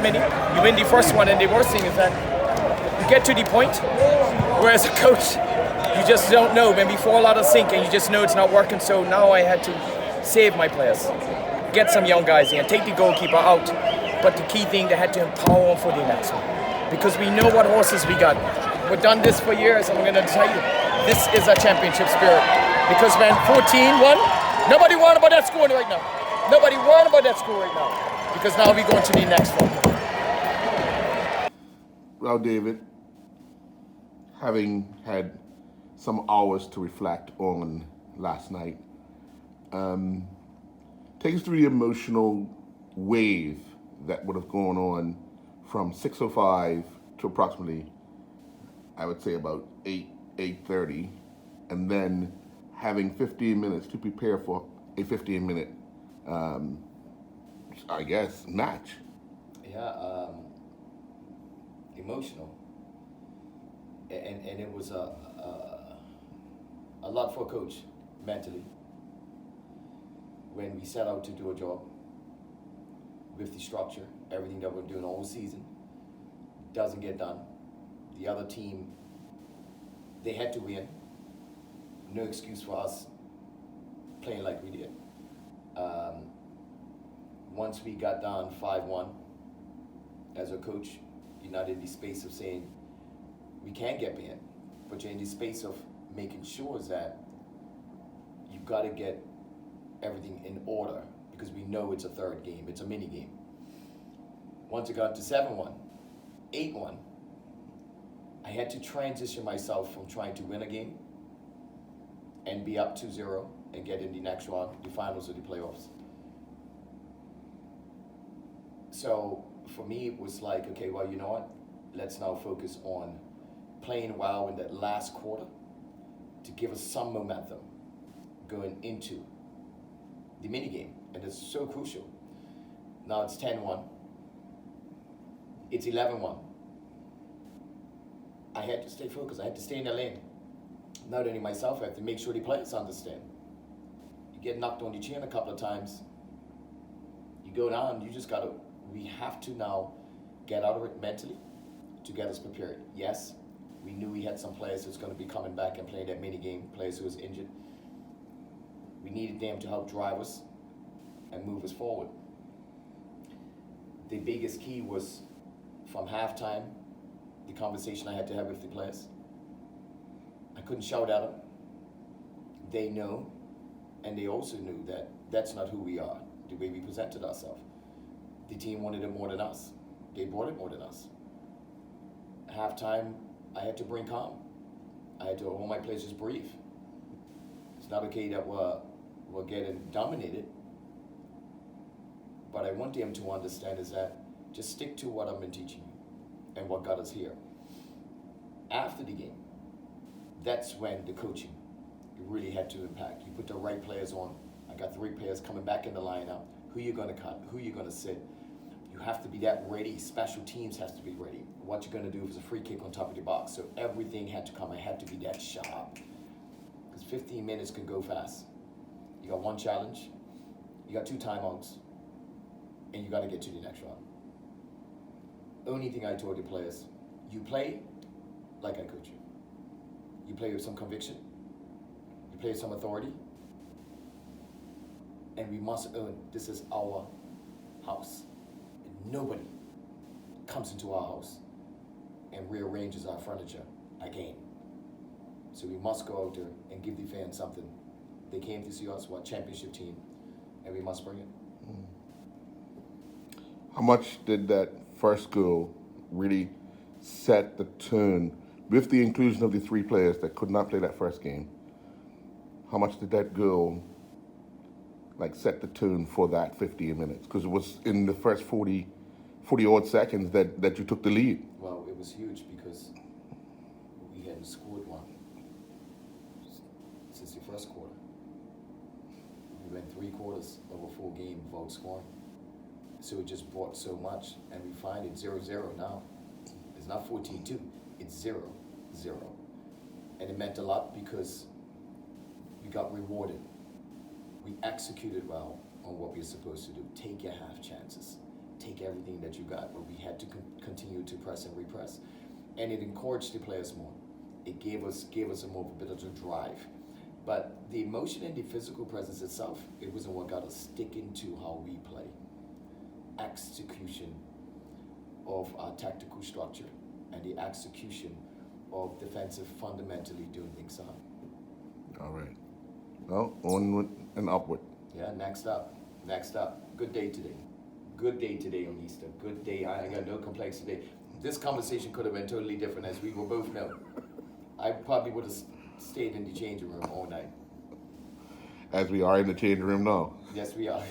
many. You win the first one, and the worst thing is that you get to the point where as a coach, you just don't know. When we fall out of sync and you just know it's not working, so now I had to save my players. Get some young guys in, take the goalkeeper out. But the key thing, they had to empower them for the next one. Because we know what horses we got. We've done this for years, and I'm going to tell you, this is a championship spirit. Because when 14 won, nobody worried about that score right now. Nobody worried about that score right now. Because now we're going to the next one. Well, David, having had some hours to reflect on last night, take us through the emotional wave that would have gone on from 6:05 to approximately, I would say about 8:30, and then having 15 minutes to prepare for a 15-minute, I guess, match. Yeah, emotional, and it was a lot for a coach mentally when we set out to do a job with the structure, everything that we're doing all season doesn't get done. The other team, they had to win. No excuse for us playing like we did. Once we got down 5-1, as a coach, you're not in the space of saying we can't get behind, but you're in the space of making sure that you've got to get everything in order, because we know it's a third game, it's a mini game. Once it got to 7-1, 8-1, I had to transition myself from trying to win a game and be up 2-0 and get in the next round, the finals or the playoffs. So for me, it was like, okay, well, you know what? Let's now focus on playing well in that last quarter to give us some momentum going into the mini game, and it's so crucial. Now it's 10-1. It's 11-1. I had to stay focused. I had to stay in the lane. Not only myself, I have to make sure the players understand. You get knocked on the chin a couple of times, you go down, you just gotta, we have to now get out of it mentally to get us prepared. Yes, we knew we had some players that's gonna be coming back and playing that mini game, players who was injured. We needed them to help drive us and move us forward. The biggest key was from halftime, the conversation I had to have with the players. I couldn't shout at them. They know, and they also knew that that's not who we are, the way we presented ourselves. The team wanted it more than us. They brought it more than us. Halftime, I had to bring calm. I had to hold my players, just breathe. It's not okay that we're getting dominated, but I want them to understand is that just stick to what I've been teaching you and what got us here. After the game, that's when the coaching really had to impact. You put the right players on. I got 3 players coming back in the lineup. Who you're gonna cut, who you're gonna sit. You have to be that ready. Special teams has to be ready. What you're gonna do is a free kick on top of the box. So everything had to come. I had to be that sharp. Because 15 minutes can go fast. You got 1 challenge, you got 2 timeouts, and you got to get to the next round. Only thing I told the players, you play like I coach you. You play with some conviction, you play with some authority, and we must own this is our house. And nobody comes into our house and rearranges our furniture again. So we must go out there and give the fans something. They came to see us, what championship team, and we must bring it. How much did that first goal really set the tone with the inclusion of the 3 players that could not play that first game? How much did that goal set the tone for that 15 minutes? Because it was in the first 40 odd seconds that you took the lead. Well, it was huge because we hadn't scored one since the first quarter. We went 3 quarters of a full game without scoring. So it just brought so much, and we find it 0-0 now. It's not 14-2, it's 0-0. And it meant a lot because we got rewarded. We executed well on what we were supposed to do. Take your half chances. take everything that you got, but we had to continue to press and repress. And it encouraged the players more. It gave us a more of a bit of a drive. But the emotion and the physical presence itself, it wasn't what got us sticking to how we play. Execution of our tactical structure and the execution of defensive fundamentally doing things on. All right. Well, onward and upward. Yeah, next up. Good day today. Good day today on Easter. Good day. I got no complaints today. This conversation could have been totally different, as we will both know. I probably would have stayed in the changing room all night. As we are in the changing room now. Yes, we are.